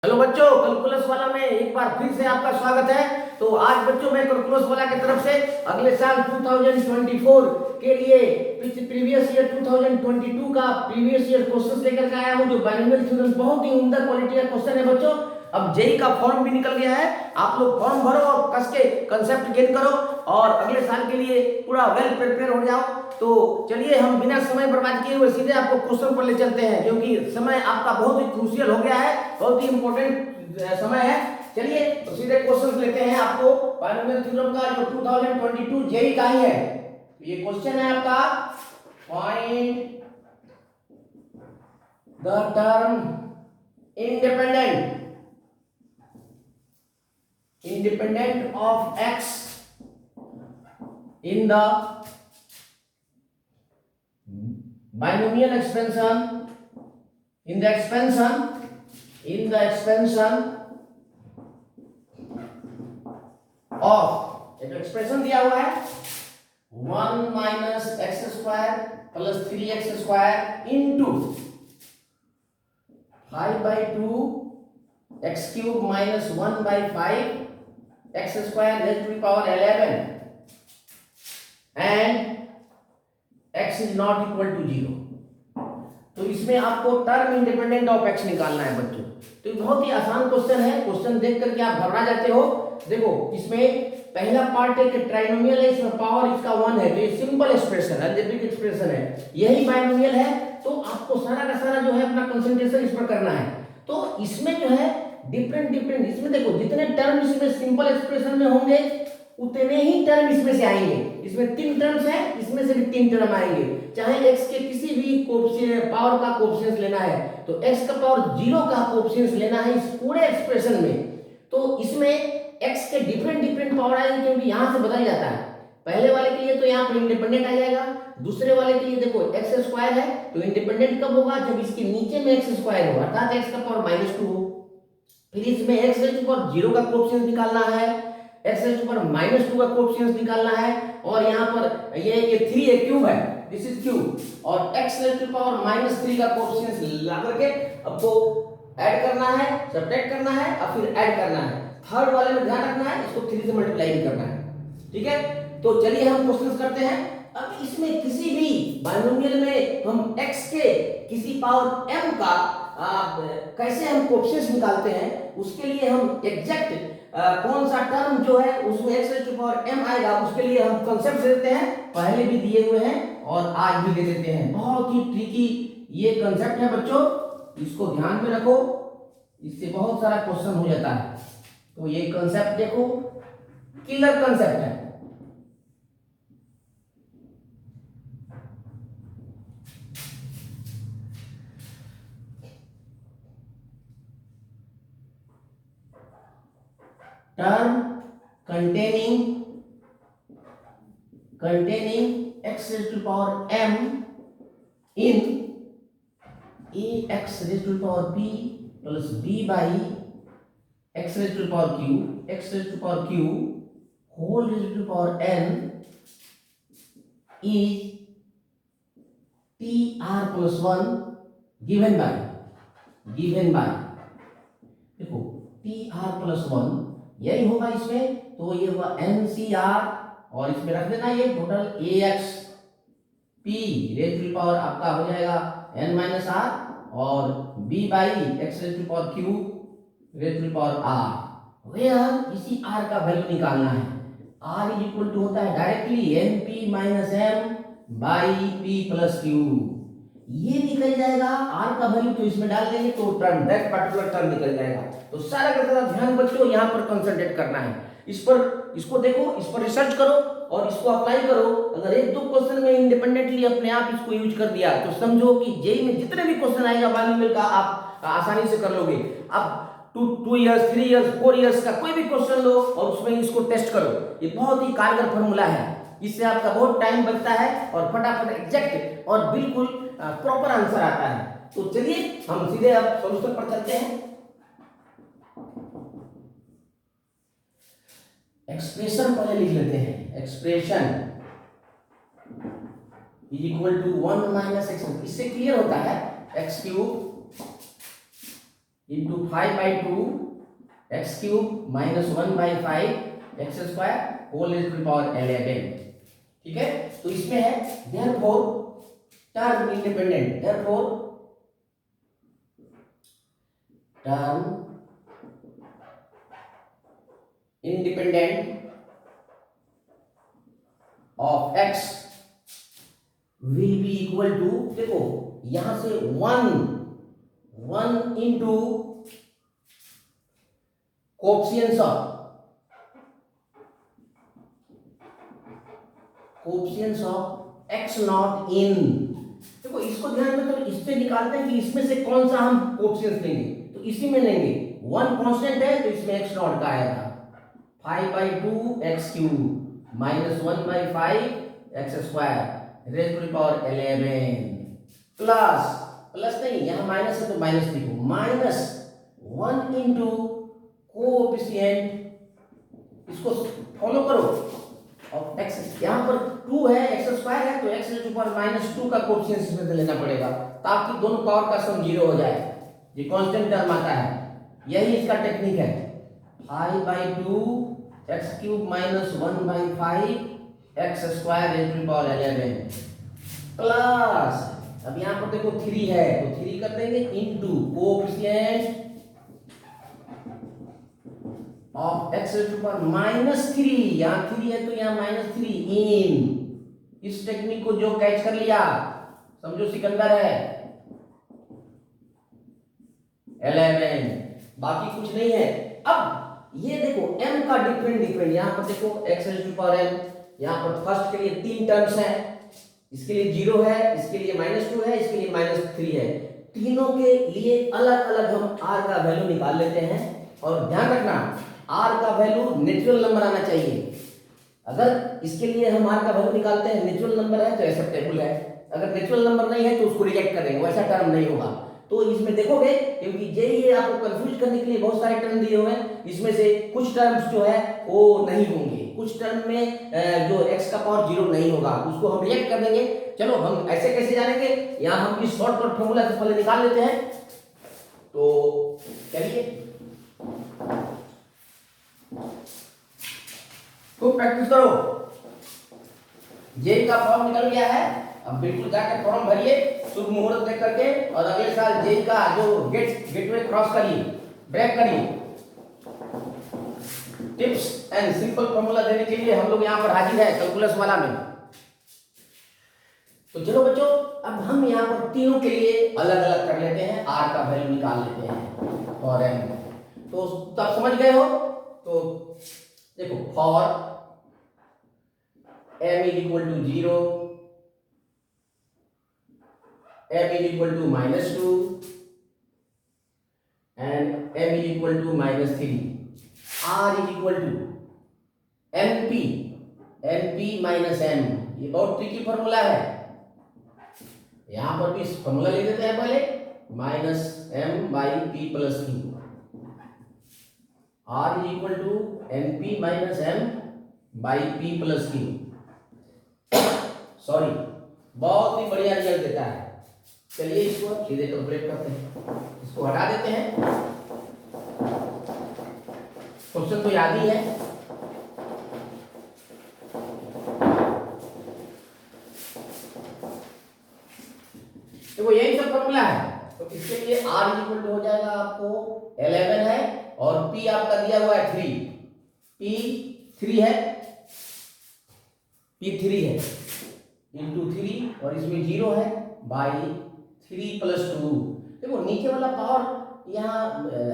Hello बच्चों, calculus वाला में एक बार फिर से आपका स्वागत है। तो आज बच्चों मैं कैलकुलस वाला की तरफ से अगले साल 2024 के लिए प्रीवियस ईयर 2022 का प्रीवियस ईयर क्वेश्चंस लेकर के आया हूं, जो बाइनोमियल थ्योरम बहुत ही उम्दा क्वालिटी का क्वेश्चन है बच्चों। अब जेई का फॉर्म भी निकल गया है, आप लोग फॉर्म भरो और कस के कंसेप्ट गेन करो और अगले साल के लिए पूरा वेल प्रिपेयर हो जाओ। तो चलिए हम बिना समय बर्बाद किए हुए सीधे आपको क्वेश्चन पर ले चलते हैं, क्योंकि समय आपका बहुत ही क्रूशियल हो गया है, बहुत ही इंपॉर्टेंट समय है। चलिए तो सीधे क्वेश्चन लेते हैं। आपको बाइनोमियल थ्योरम का जो 2022 जेई का ही है, ये क्वेश्चन है आपका, find the term independent of x in the binomial expansion in the expansion of, एक एक्सप्रेशन दिया हुआ है 1 minus x square plus 3x square into 5/2 x cube minus 1/5 x square raise to the power 11 and x is not equal to 0। तो इसमें आपको term independent of x निकालना है बच्चों। तो ये बहुत ही आसान क्वेश्चन है, क्वेश्चन देख करके आप घबरा जाते हो। देखो इसमें पहला पार्ट है कि ट्राइनोमियल है, इसमें पावर इसका 1 है, तो ये सिंपल एक्सप्रेशन है, अलजेब्रिक एक्सप्रेशन है, यही बाइनोमियल है। तो आपको सारा का सारा जो है अपना कंसंट्रेशन इस पर करना है। तो इसमें जो है डिफरेंट इसमें देखो जितने टर्म इसमें सिंपल एक्सप्रेशन में होंगे उतने ही टर्म इसमें से आएंगे। इसमें 3 टर्म्स हैं, इसमें से भी 3 टर्म आएंगे। चाहे x के किसी भी पावर का कोएफिशिएंट लेना है तो x का पावर 0 का कोएफिशिएंट लेना है इस पूरे एक्सप्रेशन में। तो इसमें x के डिफरेंट पावर आएंगे, क्योंकि यहां से बदल जाता है। पहले वाले के लिए तो यहाँ पर इंडिपेंडेंट आ जाएगा, दूसरे वाले के लिए देखो एक्स स्क्वायर है तो इंडिपेंडेंट कब होगा, जब इसके नीचे में एक्स स्क्वायर हो अर्थात x का पावर -2 हो। फिर इसमें x रेज़ टू पावर 0 का कोएफिशिएंट निकालना है, x रेज़ टू पावर -2 का कोएफिशिएंट निकालना है, और यहाँ पर ये 3 है, क्यूब है, दिस इज क्यूब, और x रेज़ टू पावर -3 का कोएफिशिएंट ला करके आपको ऐड करना है, सब्ट्रैक्ट करना है और फिर ऐड करना है। थर्ड वाले में ध्यान रखना है, इसको 3 से मल्टीप्लाई भी करना है। ठीक है, तो चलिए हम क्वेश्चंस करते हैं। अब इसमें किसी भी बाइनोमियल में हम x के किसी पावर m का कैसे हम कोएफिशिएंट निकालते हैं, उसके लिए हम एग्जैक्ट कौन सा टर्म जो है उसमें x raise to power m आएगा, उसके लिए हम कांसेप्ट देते हैं, पहले भी दिए हुए हैं और आज भी दे देते हैं। बहुत ही ट्रिकी ये कांसेप्ट है बच्चों, इसको ध्यान में रखो, इससे बहुत सारा क्वेश्चन हो जाता है। तो ये कांसेप्ट देखो, किलर कांसेप्ट है। Term containing x raised to power m in ax raised to power b plus b by x raised to power q, x raised to power q whole raised to power n is tr plus 1 given by देखो tr plus 1 यही होगा इसमें, तो ये हुआ NCR और इसमें रख देना ये total AX P raise to power आपका हो जाएगा n-r और B by x raise to power Q raise to power R। Where इसी R का वैल्यू निकालना है। R इज इक्वल टू होता है directly NP minus M by P plus Q। ये निकल जाएगा R का वैल्यू, तो इसमें डाल देंगे तो टर्म दैट पर्टिकुलर टर्म निकल जाएगा। तो सारा का सारा ध्यान बच्चों यहाँ पर कंसंट्रेट करना है, इस पर, इसको देखो, इस पर रिसर्च करो और इसको अप्लाई करो। अगर एक दो क्वेश्चन में इंडिपेंडेंटली अपने आप इसको यूज कर दिया तो समझो कि जेई में जितने भी क्वेश्चन आएगा बाइनोमियल का आप आसानी से कर लोगे। अब 2 इयर्स 3 इयर्स 4 इयर्स का कोई भी क्वेश्चन लो और उसमें इसको टेस्ट करो, ये बहुत ही कारगर फॉर्मूला है, इससे आपका बहुत टाइम बचता है और फटाफट एग्जैक्ट और बिल्कुल प्रॉपर आंसर आता है। तो चलिए हम सीधे अब सॉल्यूशन पर चलते हैं। एक्सप्रेशन पहले लिख लेते हैं, expression is equal to 1 minus x, इससे क्लियर होता है x cube into 5/2 x cube minus 1/5 x square whole raise to the power 11। ठीक है, तो इसमें है therefore term independent, therefore term independent of x will be equal to, देखो यहां से 1 into coefficient of x not in. देखो इसको ध्यान में, तो इससे निकालते हैं कि इसमें से कौन सा हम कोएफिशिएंट लेंगे, तो इसी में लेंगे। 1 कांस्टेंट है तो इसमें x नॉट का आएगा 5/2 x cube minus 1/5 x square raise to the power 11 plus नहीं, यहां माइनस है तो माइनस लिखो, माइनस 1 इंटू कोएफिशिएंट, इसको फॉलो करो, और x यहां पर 2 है, एक्स स्क्वायर है, तो x raise to the power -2 का कोएफिशिएंट इसमें लेना पड़ेगा ताकि दोनों पावर का सम 0 हो जाए, ये कांस्टेंट टर्म आता है। यही इसका टेक्निक है। 5/2 x cube minus 1/5 x square raise to the power 11 plus, अब यहां पर देखो 3 है तो 3 कर देंगे into coefficient of x raise to the power -3, यहां 3 है तो यहां -3 इन। इस टेक्निक को जो कैच कर लिया समझो सिकंदर है 11, बाकी कुछ नहीं है। अब ये देखो m का डिफरेंट, यहां पर देखो x raise to the power m, यहां पर फर्स्ट के लिए 3 टर्म्स हैं, इसके लिए 0 है, इसके लिए -2 है, इसके लिए -3 है, तीनों के लिए अलग अलग हम r का वैल्यू निकाल लेते हैं। और ध्यान रखना r का वैल्यू नेचुरल नंबर आना चाहिए। अगर इसके लिए हम r का वैल्यू निकालते हैं नेचुरल नंबर है तो एक्सेप्टेबल है, अगर नेचुरल नंबर नहीं है तो उसको रिजेक्ट कर देंगे, वैसा टर्म नहीं होगा। तो इसमें देखोगे, क्योंकि ये आपको कंफ्यूज करने के लिए बहुत सारे टर्म दिए हुए हैं, इसमें से कुछ टर्म्स जो है वो नहीं होंगे, कुछ टर्म में जो x का पावर 0 नहीं होगा, उसको हम रिजेक्ट कर देंगे। चलो हम ऐसे कैसे जानेंगे, यहाँ हम इस शॉर्टकट फॉर्मूला से पहले निकाल लेते हैं। तो चलिए तो प्रैक्टिस करो। जे का फॉर्म निकल गया है, अब बिल्कुल जाकर फॉर्म भरिए शुभ मुहूर्त देख करके, और अगले साल जे का जो गेटवे क्रॉस करिए, ब्रेक करिए। टिप्स एंड सिंपल फॉर्मूला देने के लिए हम लोग यहाँ पर हाजिर है कैलकुलस वाला में। तो चलो बच्चों, अब हम यहाँ पर तीनों के लिए अलग अलग कर लेते हैं, r का वैल्यू निकाल लेते हैं और m। तो तब समझ गए हो, तो देखो for m is equal to 0, m is equal to -2 and m is equal to -3, r is equal to np minus m। ये बहुत ट्रिकी फॉर्मूला है, यहां पर भी फॉर्मूला लिख देते हैं पहले, -m/p + q, r is equal to np minus m/p + q। Sorry, बहुत ही बढ़िया रिजल्ट देता है। चलिए इसको सीधे कैलकुलेट करते हैं, इसको हटा देते हैं, क्वेश्चन तो याद ही है। देखो यही सब फॉर्मूला है, तो इसके लिए r इक्वल टू हो जाएगा आपको 11 है, और p आपका दिया हुआ है 3, p 3 है, p3 है इंटू 3, और इसमें 0 है बाई 3 + 2। देखो नीचे वाला पावर यहाँ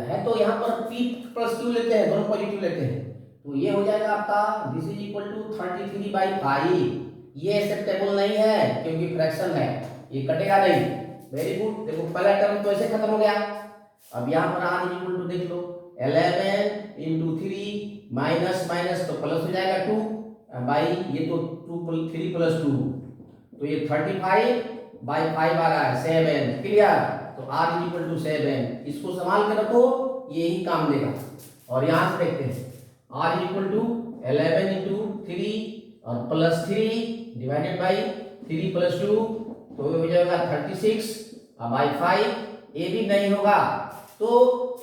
है तो यहाँ पर p + q लेते हैं, दोनों पॉजिटिव लेते हैं, तो ये हो जाएगा आपका दिस इज इक्वल टू 33/5। ये एक्सेप्टेबल नहीं है क्योंकि फ्रैक्शन है, ये कटेगा नहीं। वेरी गुड, देखो पहला टर्म तो ऐसे खत्म हो गया। अब यहाँ पर r इक्वल टू देख लो, 11 इंटू 3 माइनस माइनस तो प्लस हो जाएगा 2 बाई ये तो 3 + 2, तो ये 35/5 आ रहा है 7। क्लियर, तो r इक्वल टू 7, इसको संभाल के रखो, यही काम देगा। और यहाँ से देखते हैं r इक्वल टू 11 इंटू 3 और +3 डिवाइडेड बाई 3 + 2, तो हो जाएगा 36/5। ये भी नहीं होगा तो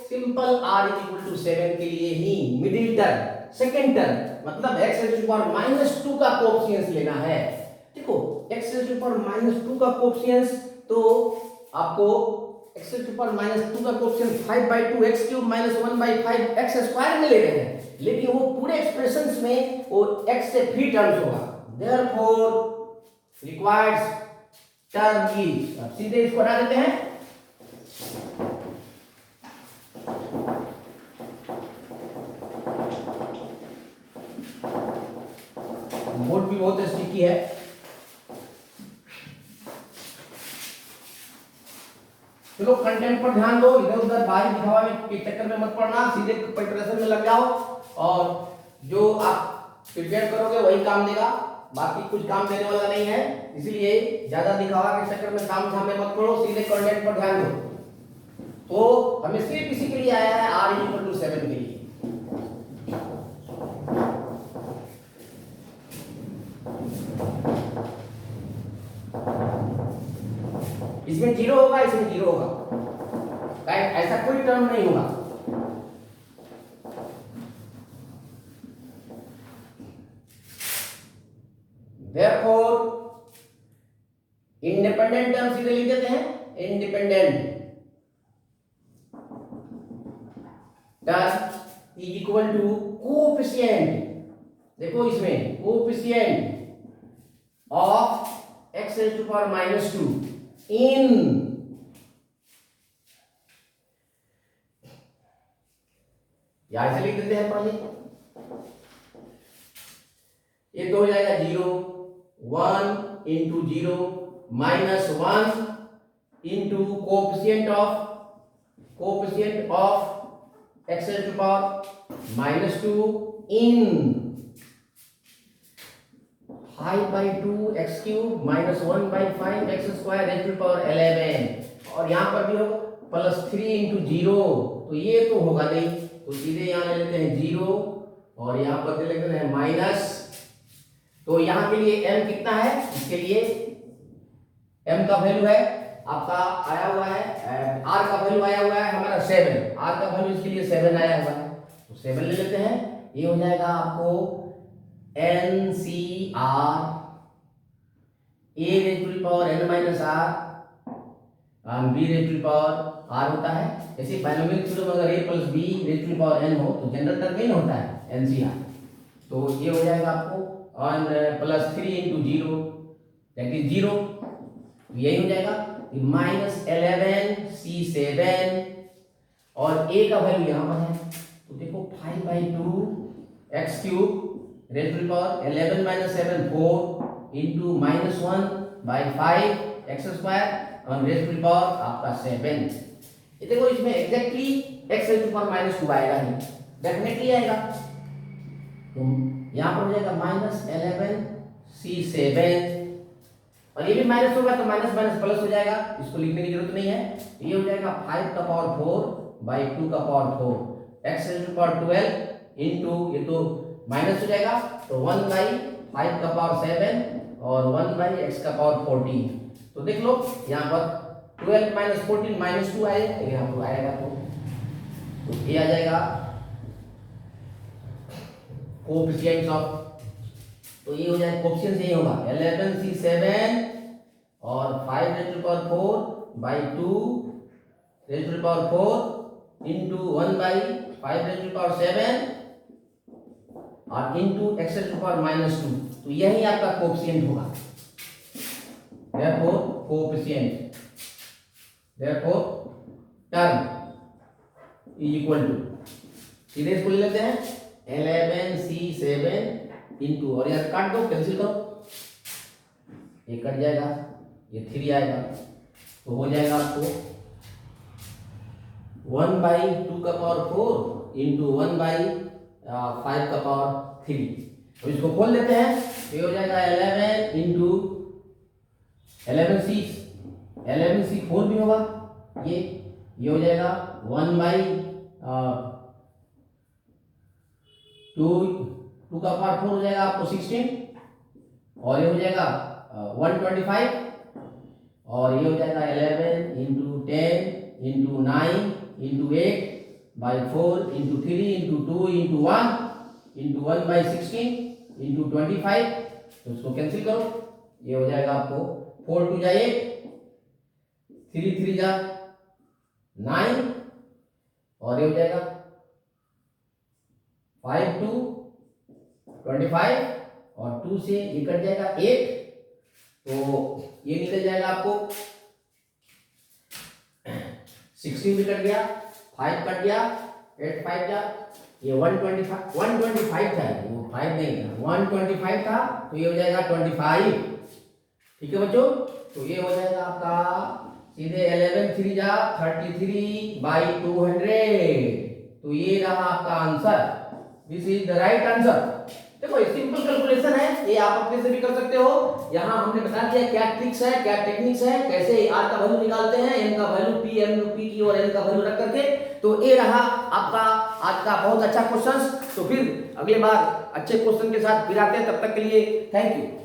simple r is equal to 7 के लिए ही मिडिल टर्म सेकेंड टर्म मतलब x रेज़ टू पावर -2 का कोएफिशिएंट लेना है। देखो x रेज़ टू पावर -2 का कोएफिशिएंट तो आपको x रेज़ टू पावर -2 का कोएफिशिएंट 5/2 x³ - 1/5 x² में ले रहे हैं, लेकिन वो पूरे एक्सप्रेशंस में वो x से 3 टर्म्स होगा। देयरफॉर रिक्वायर्ड टर्म इज, अब सीधे इसको हटा देते हैं। बोर्ड भी बहुत स्टिकी है। चलो कंटेंट पर ध्यान दो, इधर उधर बाहरी दिखावा के चक्कर में मत पड़ना, सीधे प्रिपरेशन में लग जाओ और जो आप प्रिपेयर करोगे वही काम देगा, बाकी कुछ काम देने वाला नहीं है। इसलिए ज्यादा दिखावा के चक्कर में काम झाम में मत पड़ो, सीधे कंटेंट पर ध्यान दो। तो हमें सिर्फ इसी के लिए आया है r इक्वल टू 7 के लिए। इसमें 0 होगा, इसमें 0 होगा, ऐसा कोई टर्म नहीं होगा। Therefore इंडिपेंडेंट टर्म सीधे लिख देते हैं। Independent term is equal to coefficient, देखो इसमें coefficient of x raise to power -2 in, यहां से लिख देते हैं पहले, ये तो हो जाएगा 0 1 into 0 -1 into coefficient of x raise to power -2 in 5/2 x³ - 1/5 x² raise to power 11, और यहां पर भी होगा +3 इंटू 0, तो ये तो होगा नहीं, तो सीधे यहां ले लेते हैं 0 और यहां पर ले लेते हैं माइनस। तो यहां के लिए m कितना है, इसके लिए m का वैल्यू है आपका आया हुआ है, r का वैल्यू आया हुआ है हमारा 7, r का वैल्यू इसके लिए 7 आया हुआ है, तो 7 ले लेते हैं। ये हो जाएगा आपको NCR a raise to power n minus r b raise to power r होता है। ऐसे बायनोमियल थ्योरम अगर a plus b raise to power n हो तो जनरल टर्म में होता है NCR, तो ये हो जाएगा आपको और +3 इंटू 0 दैट इज 0, यही हो जाएगा -11 C7 और a का वैल्यू यहाँ पर है, तो देखो 5/2 x³ rays to power 11 - 7 4 into -1/5 x² और रेज़ टू पावर आपका 7। ये देखो इसमें exactly x raise to power -2 आएगा ही, डेफिनेटली आएगा, तो यहाँ पर हो जाएगा -11 C7 और ये भी माइनस होगा तो माइनस माइनस प्लस हो जाएगा, इसको लिखने की जरूरत नहीं है। ये हो जाएगा 5 का पावर 4/2 का power 4 x raise to power 12 into, ये तो माइनस हो जाएगा तो 1/5 का पावर 7 और 1/x का पावर 14, तो देख लो यहाँ पर 12 - 14 -2 आएगा, यहाँ पर आएगा तो ये आ जाएगा कोएफिशिएंट्स ऑफ, तो ये हो जाएगा कोएफिशिएंट यही होगा 11 C7 और 5 raise to power 4/2 raise to power 4 into 1/5 raise to power 7 और into x raise to power -2, तो यही आपका कोएफिशिएंट होगा। therefore coefficient, therefore term is equal to, सीधे इसको ले लेते हैं 11 C7 इंटू, और यार काट दो, कैंसिल करो, ये कट जाएगा, ये 3 आएगा, तो हो जाएगा आपको 1/2 का पावर 4 इंटू 1/5 का पावर 3, तो इसको खोल लेते हैं, तो ये हो जाएगा 11 इंटू 11C 4 भी होगा, ये हो जाएगा 1/2 का पावर 4 हो जाएगा आपको 16, और ये हो जाएगा 125, और ये हो जाएगा 11 into 10 into 9 into 8 by 4 into 3 into 2 into 1 by 16 into 25। तो इसको कैंसिल करो, ये हो जाएगा आपको 4 2 जा 8, 3 3 जा 9, और ये हो जाएगा 5 2 25, और 2 से ये कट जाएगा 8, तो ये निकल जाएगा आपको 16 भी कट गया, 5 कट गया, 8 5 जा, ये 125 था, वो 5 नहीं था, 125 था, तो ये हो जाएगा 25। ठीक है बच्चों, तो ये हो जाएगा आपका सीधे 11 3 जा 33 बाई 200। तो ये रहा आपका answer, this is the right answer. देखो ये सिंपल कैलकुलेशन है, ये आप अपने से भी कर सकते हो। यहाँ हमने बता दिया क्या ट्रिक्स है, क्या टेक्निक्स है, कैसे आर का वैल्यू निकालते हैं, एन का वैल्यू पी, एम पी की और एन का वैल्यू रख करके। तो ये रहा आपका आज का बहुत अच्छा क्वेश्चन। तो फिर अगले बार अच्छे क्वेश्चन के साथ फिर आते हैं, तब तक के लिए थैंक यू।